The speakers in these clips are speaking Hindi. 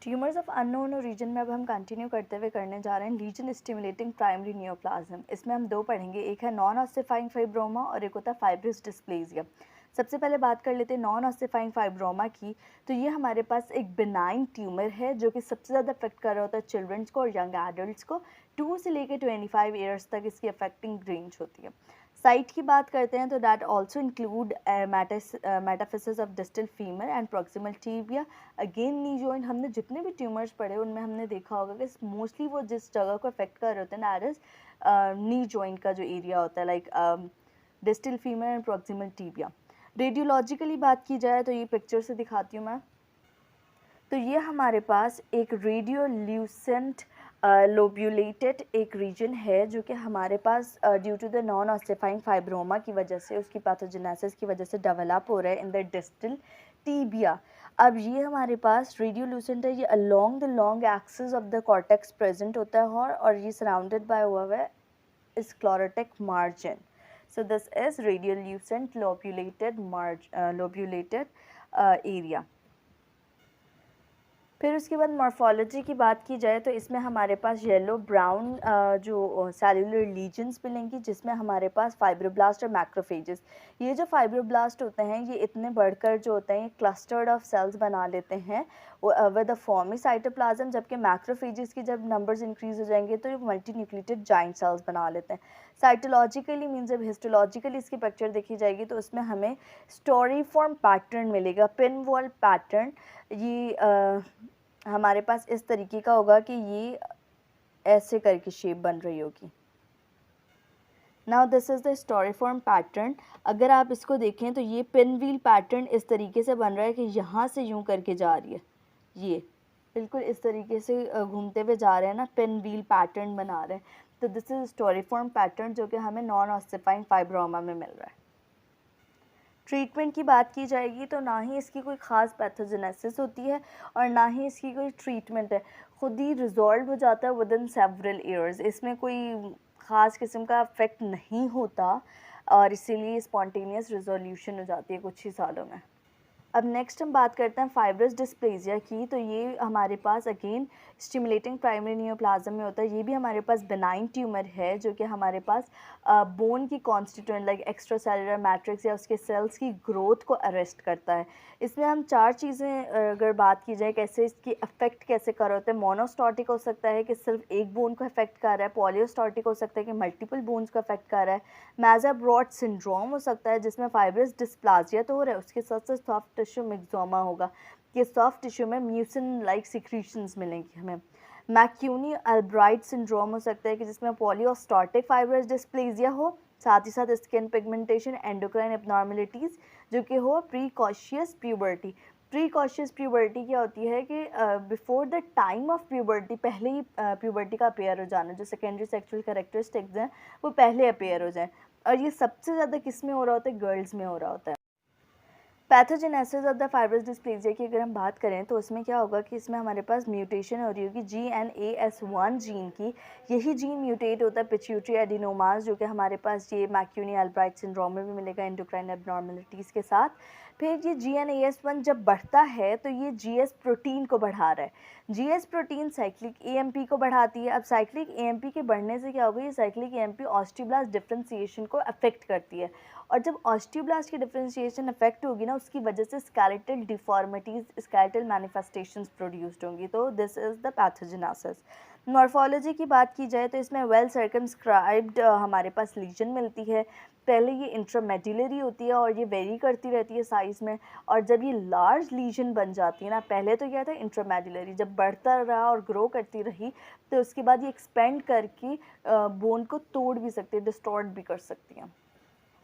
ट्यूमर्स ऑफ अननोन रीजन में अब हम कंटिन्यू करते हुए करने जा रहे हैं लीजन स्टिमुलेटिंग प्राइमरी नियोप्लाज्म। इसमें हम दो पढ़ेंगे, एक है नॉन ऑसिफाइंग फाइब्रोमा और एक होता है फाइब्रस डिस्प्लेजिया। सबसे पहले बात कर लेते हैं नॉन ऑसिफाइंग फाइब्रोमा की। तो ये हमारे पास एक बिनाइन ट्यूमर है जो कि सबसे ज़्यादा अफेक्ट कर रहा होता है चिल्ड्रंस को और यंग एडल्ट्स को। 2 से लेकर 25 ईयर्स तक इसकी अफेक्टिंग रेंज होती है। साइट की बात करते हैं तो that also include metaphysis of distal femur and proximal tibia. Again knee joint, हमने जितने भी ट्यूमर्स पढ़े उनमें हमने देखा होगा कि मोस्टली वो जिस जगह को अफेक्ट कर रहे होते हैं दैट इज नी जॉइंट का जो एरिया होता है, like distal femur and proximal tibia. Radiologically बात की जाए तो ये पिक्चर से दिखाती हूँ मैं। तो ये हमारे पास एक रेडियोल्यूसेंट लोब्यूलेटेड एक रीजन है जो कि हमारे पास due to the non ossifying fibroma की वजह से, उसकी पैथोजेनेसिस की वजह से डेवलप हो रहा है इन द डिस्टल टीबिया। अब ये हमारे पास रेडियोल्यूसेंट है, ये along the long axis of the cortex present होता है और ये सराउंडेड बाय हुआ है sclerotic margin. So this is radiolucent lobulated area. फिर उसके बाद मॉर्फोलॉजी की बात की जाए तो इसमें हमारे पास येलो ब्राउन जो सेलुलर लीजन्स मिलेंगी, जिसमें हमारे पास फाइब्रोब्लास्ट और मैक्रोफेजेस। ये जो फाइब्रोब्लास्ट होते हैं ये इतने बढ़कर जो होते हैं ये क्लस्टर्ड ऑफ सेल्स बना लेते हैं विद द फॉर्मी साइटोप्लाज्म, जबकि मैक्रोफेजेस की जब नंबर्स इंक्रीज हो जाएंगे तो ये मल्टीन्यूक्लिएटेड जाइंट सेल्स बना लेते हैं। साइटोलॉजिकली मीन्स जब हिस्टोलॉजिकली इसकी पिक्चर देखी जाएगी तो उसमें हमें स्टोरीफॉर्म पैटर्न मिलेगा, पिन वॉल पैटर्न। ये हमारे पास इस तरीके का होगा कि ये ऐसे करके शेप बन रही होगी। Now this is the storiform pattern. अगर आप इसको देखें तो ये पिन व्हील पैटर्न इस तरीके से बन रहा है कि यहाँ से यूँ करके जा रही है, ये बिल्कुल इस तरीके से घूमते हुए जा रहे हैं ना, पिन व्हील पैटर्न बना रहे हैं। तो दिस इज स्टोरीफॉर्म पैटर्न जो कि हमें नॉन ऑसिफाइंग फाइब्रोमा में मिल रहा है। ट्रीटमेंट की बात की जाएगी तो ना ही इसकी कोई ख़ास पैथोजेनेसिस होती है और ना ही इसकी कोई ट्रीटमेंट है, खुद ही रिजॉल्व हो जाता है विद इन सेवरल ईयर्स। इसमें कोई ख़ास किस्म का इफेक्ट नहीं होता और इसीलिए स्पॉन्टेनियस रिजोल्यूशन हो जाती है कुछ ही सालों में। अब नेक्स्ट हम बात करते हैं फाइब्रस डिस्प्लेजिया की। तो ये हमारे पास अगेन स्टिमुलेटिंग प्राइमरी नियोप्लाज्म में होता है। ये भी हमारे पास बेनाइन ट्यूमर है जो कि हमारे पास बोन की constituent like extra cellular matrix या उसके सेल्स की ग्रोथ को अरेस्ट करता है। इसमें हम 4 चीज़ें अगर बात की जाए कैसे इसकी अफेक्ट कैसे कर रहे होते हैं। मोनोस्टॉटिक हो सकता है कि सिर्फ एक बोन को अफेक्ट कर रहा है, पॉलियोस्टॉटिक हो सकता है कि मल्टीपल बोन्स को अफेक्ट कर रहा है, मैज़ा-ब्रॉड सिंड्रोम हो सकता है जिसमें फाइब्रस डिस्प्लाजिया तो हो रहा है, उसके साथ साथ सॉफ्ट टिश्यू मिक्सोमा होगा कि सॉफ्ट टिश्यू में म्यूसिन लाइक सिक्रीशंस मिलेंगी हमें। मैक्यूनी अल्ब्राइट सिंड्रोम हो सकता है कि जिसमें पॉलियोस्टॉटिक फाइब्रस डिस्प्लेजिया हो, साथ ही साथ स्किन पिगमेंटेशन, एंडोक्राइन एबनॉर्मलिटीज़ जो कि हो प्रीकॉशियस प्यूबर्टी। प्रीकॉशियस प्यूबर्टी क्या होती है कि before the time of puberty, पहले ही प्यूबर्टी का अपेयर हो जाना, जो सेकेंडरी सेक्सुअल कैरेक्टरिस्टिक्स हैं वो पहले अपेयर हो जाएं। और ये सबसे ज़्यादा किस में हो रहा होता है, गर्ल्स में हो रहा होता है। Pathogenesis of the fibrous dysplasia की अगर हम बात करें तो उसमें क्या होगा कि इसमें हमारे पास म्यूटेशन हो रही होगी GNAS1 जीन की। यही जीन म्यूटेट होता है पिट्यूटरी एडिनोमास जो कि हमारे पास ये मैक्यूनी अल्ब्राइट सिंड्रोम में भी मिलेगा एंडोक्राइन एबनॉर्मलिटीज़ के साथ। फिर ये GNAS1 जब बढ़ता है तो ये GS प्रोटीन को बढ़ा रहा है। GS प्रोटीन साइक्लिक AMP को बढ़ाती है। अब साइक्लिक AMP के बढ़ने से क्या होगा, ये साइक्लिक AMP ऑस्टियोब्लास्ट डिफरेंशिएशन को अफेक्ट करती है और जब ऑस्टियोब्लास्ट की डिफरेंशिएशन अफेक्ट होगी ना, उसकी वजह से skeletal deformities, skeletal manifestations produced होंगी। तो this is the pathogenesis. Morphology की बात की जाए तो इसमें वेल सर्कमस्क्राइब्ड हमारे पास लीजन मिलती है। पहले ये इंट्रामेड्युलरी होती है और ये वेरी करती रहती है साइज़ में, और जब ये लार्ज लीजन बन जाती है ना, पहले तो क्या था इंट्रामेड्युलरी, जब बढ़ता रहा और ग्रो करती रही तो उसके बाद ये एक्सपेंड करके बोन को तोड़ भी सकती है, डिस्टॉर्ट भी कर सकती है।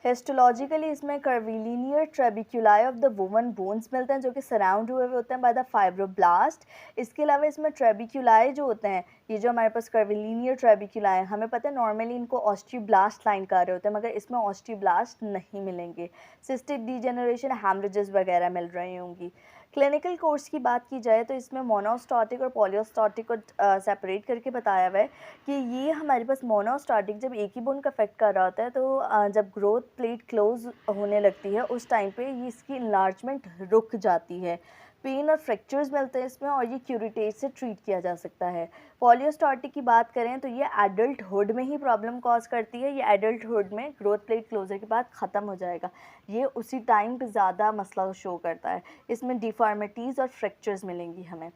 हिस्टोलॉजिकली इसमें curvilinear trabeculae of the woven bones मिलते हैं जो कि सराउंड हुए होते हैं बाय द फाइब्रोब्लास्ट। इसके अलावा इसमें ट्रेबिक्युलाई जो होते हैं, ये जो हमारे पास कर्विलिनियर ट्रेबिक्युलाई हैं, हमें पता है नॉर्मली इनको ऑस्टियोब्लास्ट लाइन कर रहे होते हैं, मगर इसमें ऑस्टियोब्लास्ट नहीं मिलेंगे। सिस्टिक डीजेनरेशन, हैमरेजेस वगैरह मिल रही होंगी। क्लिनिकल कोर्स की बात की जाए तो इसमें मोनोस्टॉटिक और पॉलियोस्टॉटिक को सेपरेट करके बताया हुआ है कि ये हमारे पास मोनोस्टॉटिक जब एक ही बोन का अफेक्ट कर रहा होता है तो जब ग्रोथ प्लेट क्लोज होने लगती है उस टाइम पे ये इसकी इन्लार्जमेंट रुक जाती है। पेन और फ्रैक्चर्स मिलते हैं इसमें, और ये क्यूरेटेज से ट्रीट किया जा सकता है। पॉलियोस्टाटिक की बात करें तो ये एडल्टहुड में ही प्रॉब्लम कॉज करती है। ये एडल्टहुड में ग्रोथ प्लेट क्लोजर के बाद ख़त्म हो जाएगा, ये उसी टाइम पे ज़्यादा मसला शो करता है। इसमें डिफॉर्मिटीज़ और फ्रैक्चर्स मिलेंगी हमें।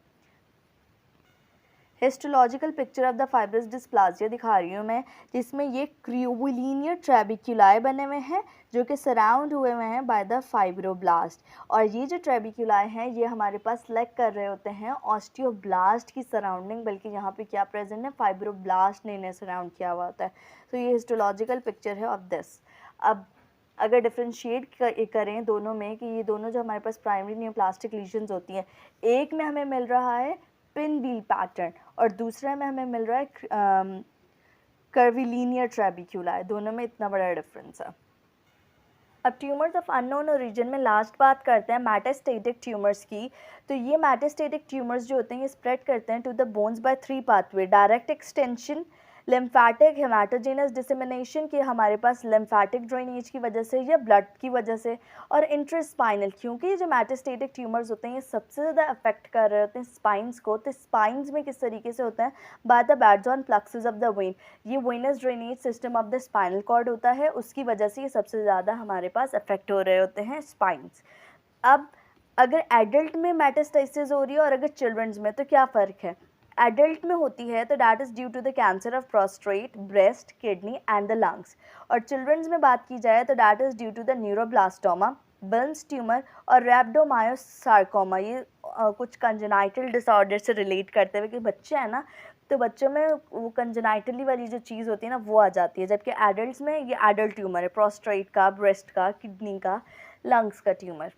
Histological picture of the fibrous dysplasia दिखा रही हूँ मैं, जिसमें ये क्रियोलिनियर ट्रेबिक्युलाई बने हुए हैं जो कि सराउंड हुए हुए हैं बाय द फाइब्रोब्लास्ट, और ये जो ट्रेबिक्युलाई हैं ये हमारे पास लैक कर रहे होते हैं ऑस्टियोब्लास्ट की सराउंडिंग, बल्कि यहाँ पे क्या प्रेजेंट है, फाइब्रोब्लास्ट ने इन्हें सराउंड किया हुआ होता है। तो ये हिस्टोलॉजिकल पिक्चर है ऑफ दिस। अब अगर डिफ्रेंशिएट करें दोनों में कि ये दोनों जो हमारे पास प्राइमरी न्यूप्लास्टिक लीजन्स होती हैं, एक में हमें मिल रहा है पिन व्हील पैटर्न और दूसरे में हमें मिल रहा है कर्विलीनियर ट्रेबिक्युलाई, दोनों में इतना बड़ा डिफरेंस है। अब ट्यूमर्स ऑफ अननोन ओरिजिन में लास्ट बात करते हैं मेटास्टेटिक ट्यूमर्स की। तो ये मेटास्टेटिक ट्यूमर्स जो होते हैं ये स्प्रेड करते हैं to the bones by 3 pathway, direct extension, lymphatic, hematogenous dissemination के हमारे पास लिम्फैटिक ड्रेनेज की वजह से या ब्लड की वजह से, और इंट्रास्पाइनल, क्योंकि ये जो मेटास्टेटिक ट्यूमर्स होते हैं ये सबसे ज़्यादा अफेक्ट कर रहे होते हैं स्पाइंस को। तो स्पाइंस में किस तरीके से होता है, by the Batson's plexus of the vein, ये venous drainage system of the spinal cord होता है, उसकी वजह से ये सबसे ज़्यादा हमारे पास अफेक्ट हो रहे होते हैं स्पाइंस। अब अगर एडल्ट में मेटास्टेसिस हो रही है और अगर चिल्ड्रंस में, तो क्या फ़र्क है, एडल्ट में होती है तो that is due to the cancer of prostate, breast, kidney and the lungs, और चिल्ड्रंस में बात की जाए तो that is due to the neuroblastoma, burns tumour और रैप्डोमायोसार्कोमा। ये कुछ कंजेनाइटल डिसऑर्डर से रिलेट करते हुए कि बच्चे हैं ना, तो बच्चों में वो कंजेनाइटली वाली जो चीज़ होती है ना वो आ जाती है, जबकि एडल्ट्स में ये एडल्ट ट्यूमर है, प्रोस्टेट का, ब्रेस्ट का, किडनी का, लंग्स का ट्यूमर।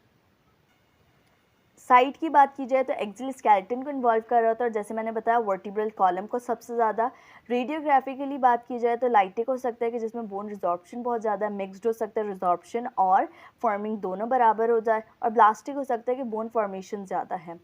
साइट की बात की जाए तो एक्सियल स्केलेटन को इन्वॉल्व कर रहा होता है, और जैसे मैंने बताया वर्टिब्रल कॉलम को सबसे ज़्यादा। रेडियोग्राफी के लिए बात की जाए तो लाइटिक हो सकता है कि जिसमें बोन रिजॉर्प्शन बहुत ज़्यादा, मिक्सड हो सकता है, रिजॉर्प्शन और फॉर्मिंग दोनों बराबर हो जाए, और ब्लास्टिक हो सकता है कि बोन फॉर्मेशन ज़्यादा है।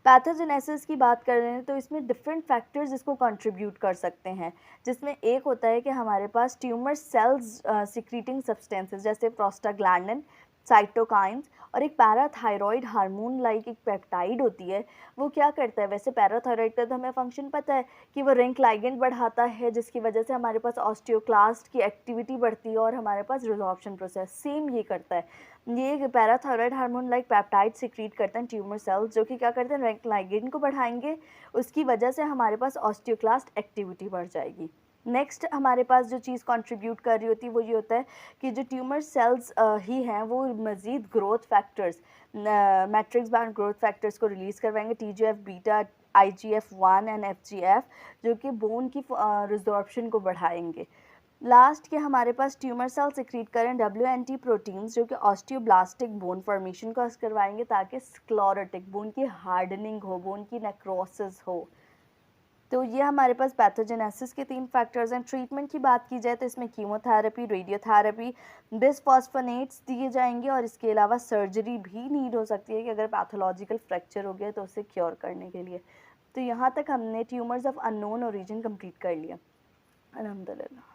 पैथोजेनेसिस की बात कर रहे हैं तो इसमें डिफरेंट फैक्टर्स इसको कंट्रीब्यूट कर सकते हैं, जिसमें एक होता है कि हमारे पास ट्यूमर सेल्स सिक्रीटिंग सब्सटेंसेस जैसे प्रोस्टाग्लैंडिन, साइटोकाइन्स, और एक पैराथायरॉयड हार्मोन लाइक एक पेप्टाइड होती है, वो क्या करता है, वैसे पैराथायरॉयड का तो हमें फंक्शन पता है कि वो रिंक लाइगेंड बढ़ाता है, जिसकी वजह से हमारे पास ऑस्टियोक्लास्ट की एक्टिविटी बढ़ती है और हमारे पास रिजॉर्प्शन प्रोसेस सेम ये करता है। ये parathyroid hormone like peptide secrete करते हैं ट्यूमर सेल्स, जो कि क्या करते हैं, रिंक लाइगेंड को बढ़ाएंगे, उसकी वजह से हमारे पास ऑस्टियोक्लास्ट एक्टिविटी बढ़ जाएगी। नेक्स्ट हमारे पास जो चीज़ कंट्रीब्यूट कर रही होती है वो ये होता है कि जो ट्यूमर सेल्स ही हैं वो मज़ीद growth factors, matrix band growth factors को रिलीज़ करवाएंगे, TGF beta, IGF-1 and FGF, जो कि बोन की रिजॉर्प्शन को बढ़ाएंगे। लास्ट के हमारे पास ट्यूमर सेल सिक्रीट करें WNT प्रोटीन्स, जो कि ऑस्टियोब्लास्टिक बोन फॉर्मेशन को करवाएंगे ताकि स्क्लेरोटिक बोन की हार्डनिंग हो, बोन की नेक्रोसिस हो। तो ये हमारे पास पैथोजेनेसिस के 3 फैक्टर्स हैं। ट्रीटमेंट की बात की जाए तो इसमें कीमोथेरेपी, रेडियोथेरेपी, बिस्फॉस्फोनेट्स दिए जाएंगे, और इसके अलावा सर्जरी भी नीड हो सकती है कि अगर पैथोलॉजिकल फ्रैक्चर हो गया तो उसे क्योर करने के लिए। तो यहाँ तक हमने tumours of unknown origin complete कर लिया। अल्हम्दुलिल्लाह।